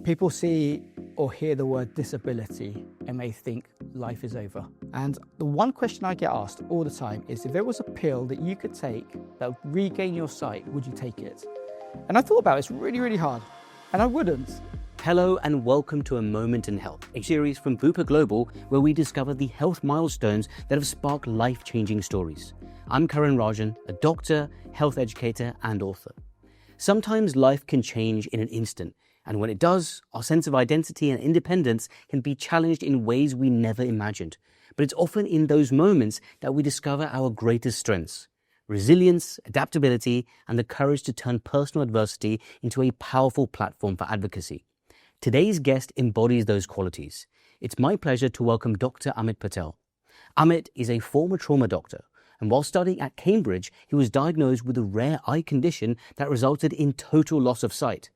People see or hear the word disability and they think life is over. And the one question I get asked all the time is, if there was a pill that you could take that would regain your sight, would you take it? And I thought about it, it's really, really hard. And I wouldn't. Hello and welcome to A Moment in Health, a series from Bupa Global where we discover the health milestones that have sparked life-changing stories. I'm Karan Rajan, a doctor, health educator and author. Sometimes life can change in an instant, and when it does, our sense of identity and independence can be challenged in ways we never imagined. But it's often in those moments that we discover our greatest strengths: resilience, adaptability, and the courage to turn personal adversity into a powerful platform for advocacy. Today's guest embodies those qualities. It's my pleasure to welcome Dr. Amit Patel. Amit is a former trauma doctor, and while studying at Cambridge, he was diagnosed with a rare eye condition that resulted in total loss of sight.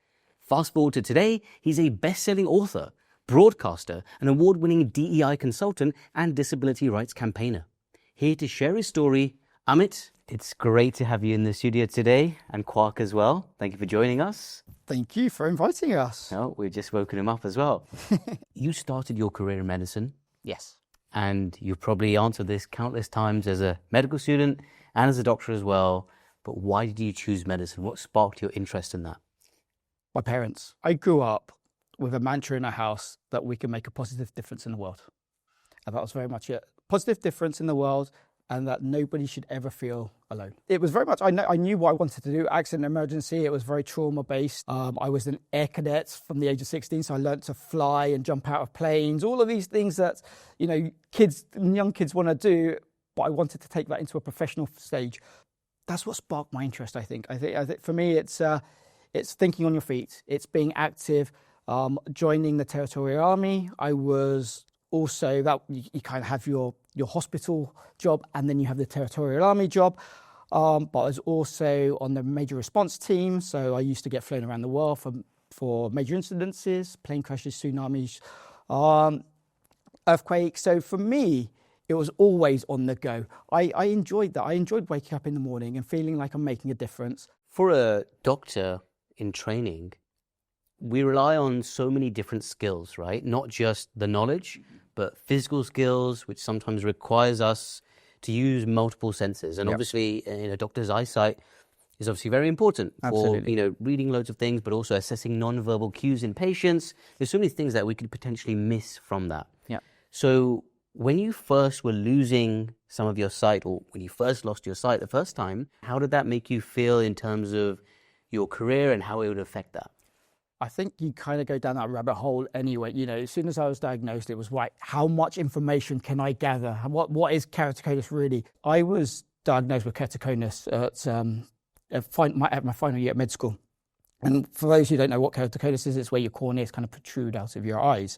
Fast forward to today, he's a best-selling author, broadcaster, an award-winning DEI consultant, and disability rights campaigner. Here to share his story, Amit, it's great to have you in the studio today, and Quark as well. Thank you for joining us. Thank you for inviting us. No, we've just woken him up as well. You started your career in medicine. Yes. And you've probably answered this countless times as a medical student and as a doctor as well. But why did you choose medicine? What sparked your interest in that? My parents. I grew up with a mantra in our house that we can make a positive difference in the world. And that was very much it. Positive difference in the world, and that nobody should ever feel alone. It was very much, I knew what I wanted to do, accident emergency. It was very trauma-based. I was an air cadet from the age of 16, so I learned to fly and jump out of planes, all of these things that, young kids want to do, but I wanted to take that into a professional stage. That's what sparked my interest, I think. I think for me, it's thinking on your feet. It's being active, joining the Territorial Army. I was also, that you kind of have your hospital job, and then you have the Territorial Army job. But I was also on the major response team, so I used to get flown around the world for major incidences, plane crashes, tsunamis, earthquakes. So for me, it was always on the go. I enjoyed that. I enjoyed waking up in the morning and feeling like I'm making a difference. For a doctor in training, we rely on so many different skills, right? Not just the knowledge, but physical skills, which sometimes requires us to use multiple senses. And obviously, a doctor's eyesight is obviously very important for, reading loads of things, but also assessing non-verbal cues in patients. There's so many things that we could potentially miss from that. Yeah. So when you first were losing some of your sight, or when you first lost your sight the first time, how did that make you feel in terms of your career and how it would affect that? I think you kind of go down that rabbit hole anyway. As soon as I was diagnosed, it was right, how much information can I gather? What is keratoconus really? I was diagnosed with keratoconus at my final year at med school. And for those who don't know what keratoconus is, it's where your corneas kind of protrude out of your eyes.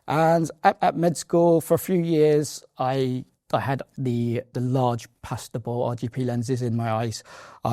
And at med school, for a few years, I had the large pastable RGP lenses in my eyes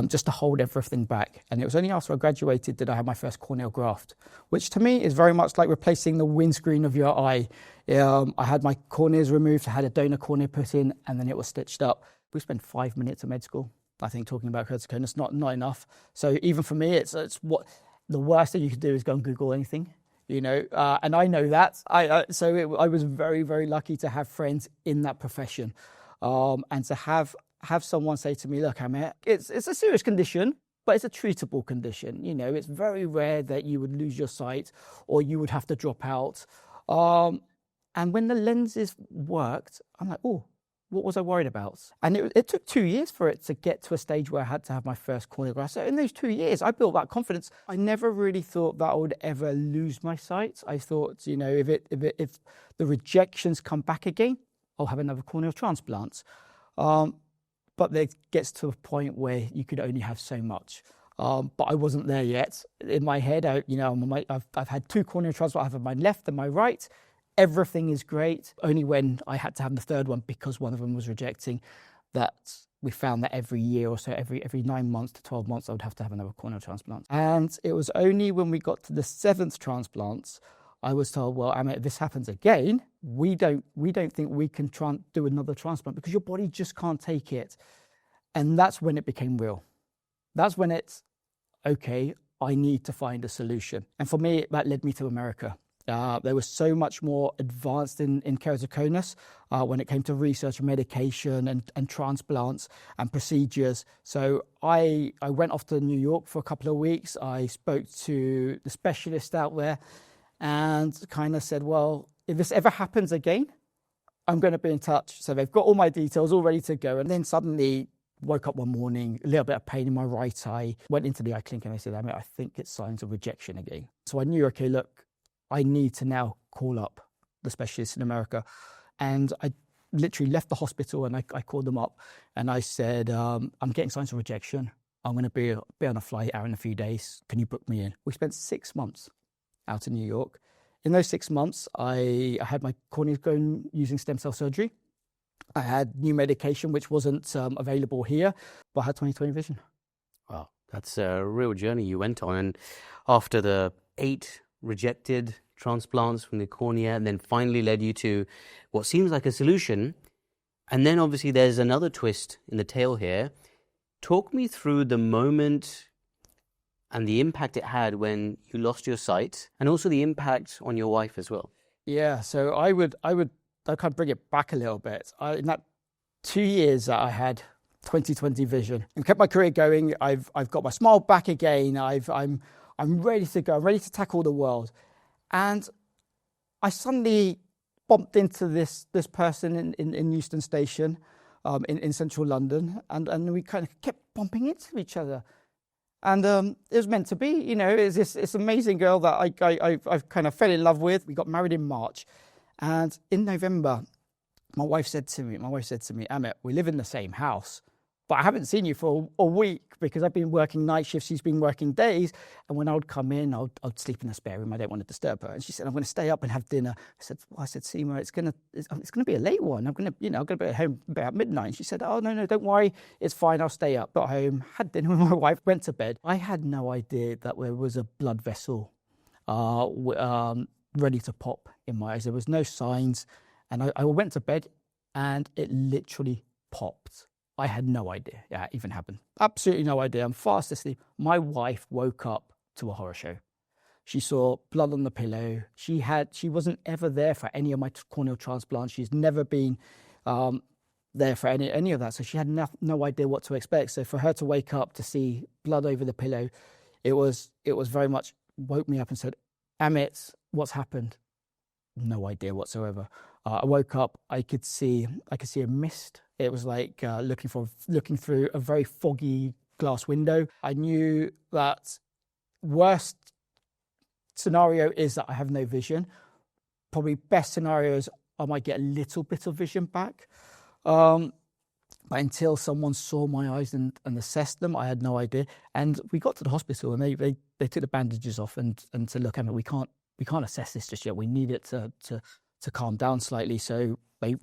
just to hold everything back. And it was only after I graduated that I had my first corneal graft, which to me is very much like replacing the windscreen of your eye. I had my corneas removed, I had a donor cornea put in, and then it was stitched up. We spent 5 minutes at med school, I think, talking about keratoconus, not enough. So even for me, it's what the worst thing you could do is go and Google anything. And I know that. I was very, very lucky to have friends in that profession, and to have someone say to me, "Look, Amit, it's a serious condition, but it's a treatable condition. It's very rare that you would lose your sight or you would have to drop out." And when the lenses worked, I'm like, "Oh, what was I worried about?" And it took 2 years for it to get to a stage where I had to have my first corneal graft. So in those 2 years, I built that confidence. I never really thought that I would ever lose my sight. I thought, if the rejections come back again, I'll have another corneal transplant. But it gets to a point where you could only have so much. But I wasn't there yet. In my head, I've had 2 corneal transplants. I have my left and my right. Everything is great. Only when I had to have the third one because one of them was rejecting, that we found that every year or so, every 9 months to 12 months, I would have to have another corneal transplant. And it was only when we got to the 7th transplant, I was told, well, Amit, if this happens again, we don't think we can do another transplant because your body just can't take it. And that's when it became real. That's when it's, okay, I need to find a solution. And for me, that led me to America. They were so much more advanced in keratoconus when it came to research and medication and transplants and procedures. So I went off to New York for a couple of weeks. I spoke to the specialist out there and kind of said, well, if this ever happens again, I'm going to be in touch. So they've got all my details all ready to go. And then suddenly woke up one morning, a little bit of pain in my right eye, went into the eye clinic and they said, I think it's signs of rejection again. So I knew, okay, look, I need to now call up the specialist in America. And I literally left the hospital and I called them up and I said, I'm getting signs of rejection. I'm going to be on a flight out in a few days. Can you book me in? We spent 6 months out in New York. In those 6 months, I had my corneas going using stem cell surgery. I had new medication, which wasn't available here, but I had 20/20 vision. Wow, that's a real journey you went on. And after the 8 rejected transplants from the cornea, and then finally led you to what seems like a solution. And then obviously there's another twist in the tale here. Talk me through the moment and the impact it had when you lost your sight, and also the impact on your wife as well. Yeah, so I kind of bring it back a little bit. In that 2 years that I had 20/20 vision and kept my career going, I've got my smile back again. I'm ready to go. I'm ready to tackle the world. And I suddenly bumped into this person in Euston Station in central London. And we kind of kept bumping into each other. And it was meant to be, you know, it's this amazing girl that I kind of fell in love with. We got married in March. And in November, my wife said to me, Amit, we live in the same house, but I haven't seen you for a week because I've been working night shifts. She's been working days. And when I would come in, I'd sleep in the spare room. I don't want to disturb her. And she said, I'm going to stay up and have dinner. I said, Seema, it's going to be a late one. I'm going to be at home about midnight. And she said, oh, no, don't worry. It's fine. I'll stay up. Got home, had dinner with my wife, went to bed. I had no idea that there was a blood vessel ready to pop in my eyes. There was no signs. And I went to bed and it literally popped. I had no idea it even happened. Absolutely no idea. I'm fast asleep. My wife woke up to a horror show. She saw blood on the pillow. She wasn't ever there for any of my corneal transplants. She's never been there for any of that. So she had no idea what to expect. So for her to wake up to see blood over the pillow, it was very much woke me up and said, Amit, what's happened? No idea whatsoever. I woke up, I could see a mist. It was like looking through a very foggy glass window. I knew that worst scenario is that I have no vision. Probably best scenario is I might get a little bit of vision back. But until someone saw my eyes and assessed them, I had no idea. And we got to the hospital and they took the bandages off and said, look, Emma, we can't assess this just yet. We need it to calm down slightly. So they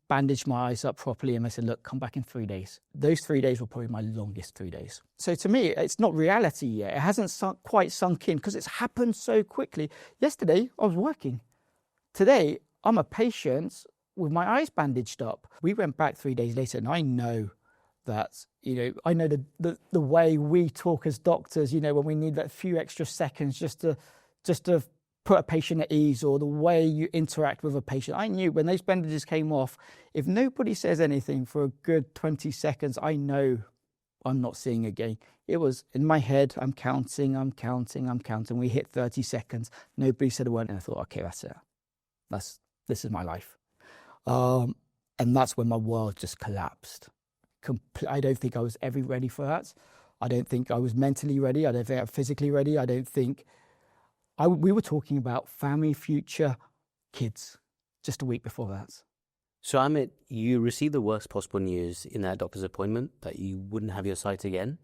bandaged my eyes up properly and they said, look, come back in 3 days. Those 3 days were probably my longest 3 days. So to me, it's not reality yet. It hasn't quite sunk in because it's happened so quickly. Yesterday, I was working. Today, I'm a patient with my eyes bandaged up. We went back 3 days later and I know that, I know the way we talk as doctors, when we need that few extra seconds just to put a patient at ease, or the way you interact with a patient. I knew when those bandages came off, if nobody says anything for a good 20 seconds, I know I'm not seeing again. It was in my head, I'm counting. We hit 30 seconds. Nobody said a word. And I thought, okay, that's it. This is my life. And that's when my world just collapsed. I don't think I was ever ready for that. I don't think I was mentally ready. I don't think I was physically ready. I don't think... we were talking about family, future, kids, just a week before that. So Amit, you received the worst possible news in that doctor's appointment that you wouldn't have your sight again.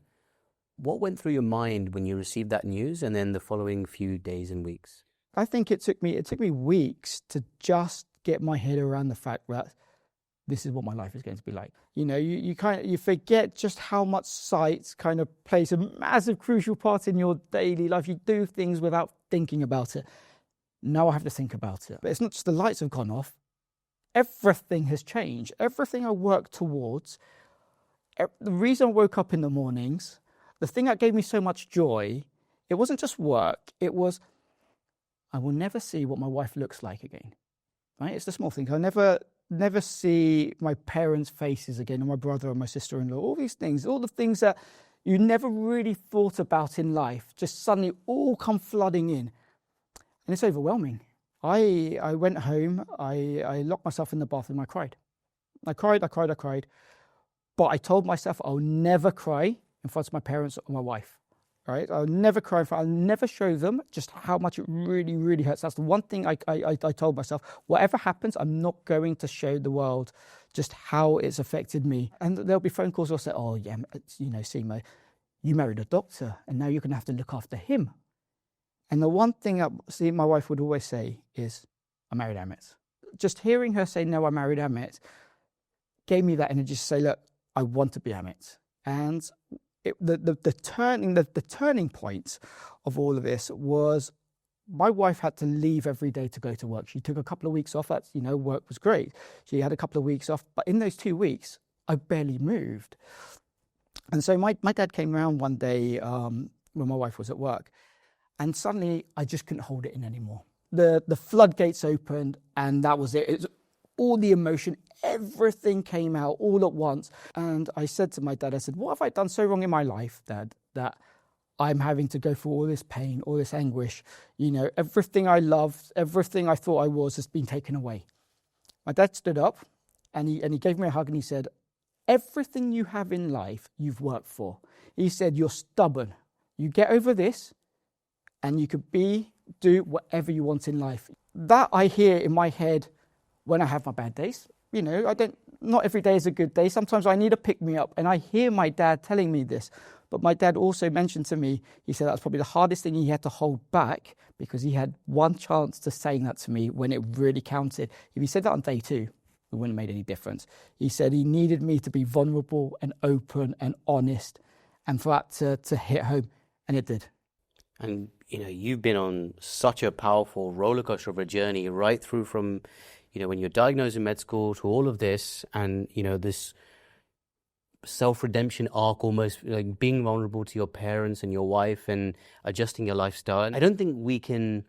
What went through your mind when you received that news and then the following few days and weeks? I think it took me weeks to just get my head around the fact that this is what my life is going to be like. You forget just how much sight kind of plays a massive crucial part in your daily life. You do things without thinking about it. Now I have to think about it. But it's not just the lights have gone off. Everything has changed. Everything I work towards, the reason I woke up in the mornings, the thing that gave me so much joy It wasn't just work. It was, I will never see what my wife looks like again. Right? It's the small things. I'll never see my parents' faces again, or my brother or my sister-in-law. All these things, all the things that you never really thought about in life, just suddenly all come flooding in. And it's overwhelming. I went home, I locked myself in the bathroom, I cried. I cried. But I told myself I'll never cry in front of my parents or my wife. Right? I'll never cry in front. I'll never show them just how much it really, really hurts. That's the one thing I told myself. Whatever happens, I'm not going to show the world just how it's affected me. And there'll be phone calls where I'll say, oh yeah, Seema, you married a doctor and now you're going to have to look after him. And the one thing that my wife would always say is, I married Amit. Just hearing her say, no, I married Amit, gave me that energy to say, look, I want to be Amit. And the turning point of all of this was my wife had to leave every day to go to work. She took a couple of weeks off. That's, work was great. She had a couple of weeks off. But in those 2 weeks, I barely moved. And so my dad came around one day when my wife was at work. And suddenly, I just couldn't hold it in anymore. The floodgates opened, and that was it. It was all the emotion, everything came out all at once. And I said to my dad, I said, what have I done so wrong in my life, Dad, that I'm having to go through all this pain, all this anguish? Everything I loved, everything I thought I was has been taken away. My dad stood up, and he gave me a hug, and he said, everything you have in life, you've worked for. He said, you're stubborn. You get over this, and you could do whatever you want in life. That I hear in my head when I have my bad days. Not every day is a good day. Sometimes I need a pick-me-up, and I hear my dad telling me this. But my dad also mentioned to me, he said that's probably the hardest thing he had to hold back, because he had one chance to saying that to me when it really counted. If he said that on day 2, it wouldn't have made any difference. He said he needed me to be vulnerable and open and honest, and for that to hit home, and it did. And, you've been on such a powerful roller coaster of a journey right through from, when you're diagnosed in med school to all of this and, this self-redemption arc, almost like being vulnerable to your parents and your wife and adjusting your lifestyle. And I don't think we can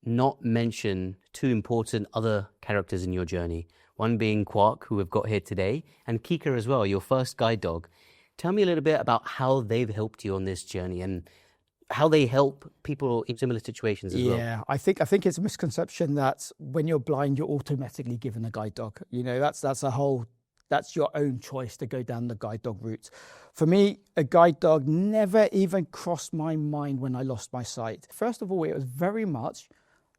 not mention 2 important other characters in your journey. One being Quark, who we've got here today, and Kika as well, your first guide dog. Tell me a little bit about how they've helped you on this journey and how they help people in similar situations as well. Yeah, I think it's a misconception that when you're blind, you're automatically given a guide dog. That's your own choice to go down the guide dog route. For me, a guide dog never even crossed my mind when I lost my sight. First of all, it was very much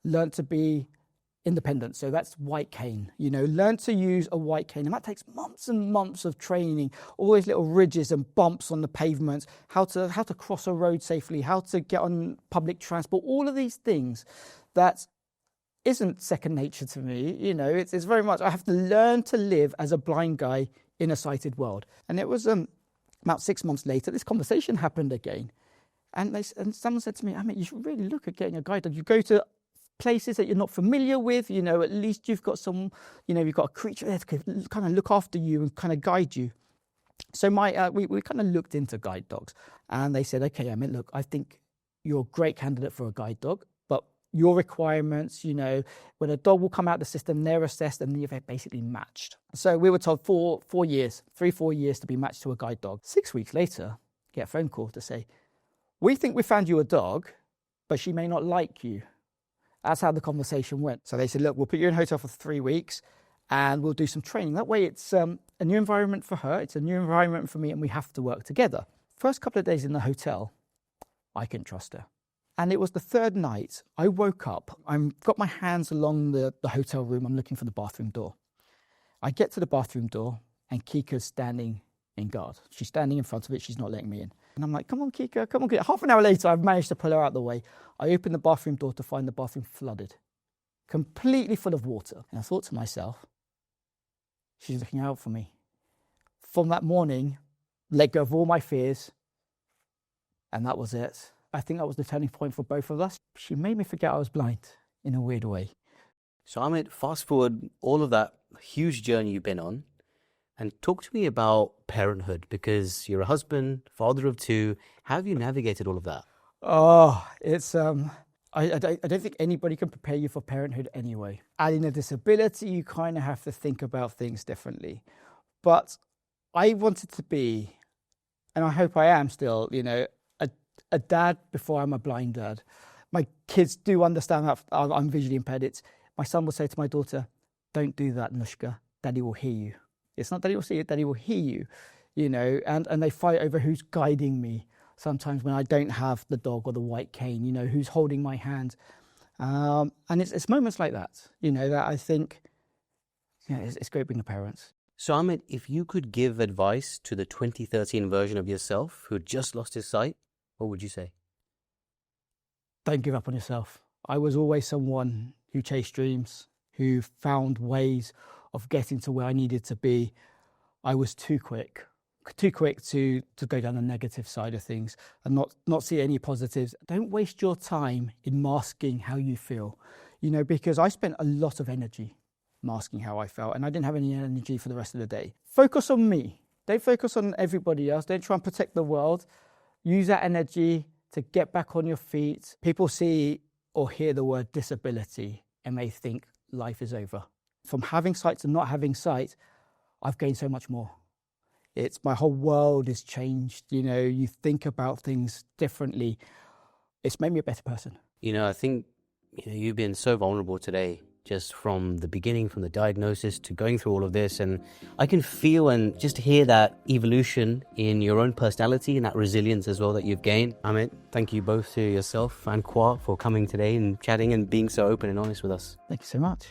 learn to be independent. So that's white cane, learn to use a white cane. And that takes months and months of training, all these little ridges and bumps on the pavements, how to cross a road safely, how to get on public transport, all of these things that isn't second nature to me. It's very much, I have to learn to live as a blind guy in a sighted world. And it was about 6 months later, this conversation happened again. And someone said to me, you should really look at getting a guide dog. You go to places that you're not familiar with, at least you've got you've got a creature there to kind of look after you and kind of guide you. So we kind of looked into guide dogs, and they said, okay, look, I think you're a great candidate for a guide dog, but your requirements, when a dog will come out of the system, they're assessed and they're basically matched. So we were told 4 years to be matched to a guide dog. 6 weeks later, get a phone call to say, we think we found you a dog, but she may not like you. That's how the conversation went. So they said, look, we'll put you in a hotel for 3 weeks and we'll do some training. That way it's a new environment for her, it's a new environment for me, and we have to work together. First couple of days in the hotel, I couldn't trust her. And it was the 3rd night, I woke up, I've got my hands along the hotel room, I'm looking for the bathroom door. I get to the bathroom door and Kika's standing in guard. She's standing in front of it, she's not letting me in. And I'm like, come on, Kika, come on. Half an hour later, I've managed to pull her out of the way. I open the bathroom door to find the bathroom flooded, completely full of water. And I thought to myself, she's looking out for me. From that morning, let go of all my fears. And that was it. I think that was the turning point for both of us. She made me forget I was blind in a weird way. So Amit, fast forward all of that huge journey you've been on, and talk to me about parenthood, because you're a husband, father of 2. How have you navigated all of that? Oh, it's I don't think anybody can prepare you for parenthood anyway. Adding a disability, you kind of have to think about things differently. But I wanted to be, and I hope I am still, a dad before I'm a blind dad. My kids do understand that I'm visually impaired. My son will say to my daughter, "Don't do that, Nushka. Daddy will hear you." It's not Daddy will see you, Daddy will hear you, and they fight over who's guiding me. Sometimes when I don't have the dog or the white cane, who's holding my hand. And it's moments like that, that I think, it's great being a parent. So Amit, if you could give advice to the 2013 version of yourself who had just lost his sight, what would you say? Don't give up on yourself. I was always someone who chased dreams, who found ways of getting to where I needed to be. I was too quick to go down the negative side of things and not see any positives. Don't waste your time in masking how you feel, because I spent a lot of energy masking how I felt and I didn't have any energy for the rest of the day. Focus on me. Don't focus on everybody else. Don't try and protect the world. Use that energy to get back on your feet. People see or hear the word disability and they think life is over. From having sight to not having sight, I've gained so much more. My whole world is changed. You think about things differently. It's made me a better person. I think you've been so vulnerable today, just from the beginning, from the diagnosis to going through all of this. And I can feel and just hear that evolution in your own personality and that resilience as well that you've gained. Amit, thank you both to yourself and Kwa for coming today and chatting and being so open and honest with us. Thank you so much.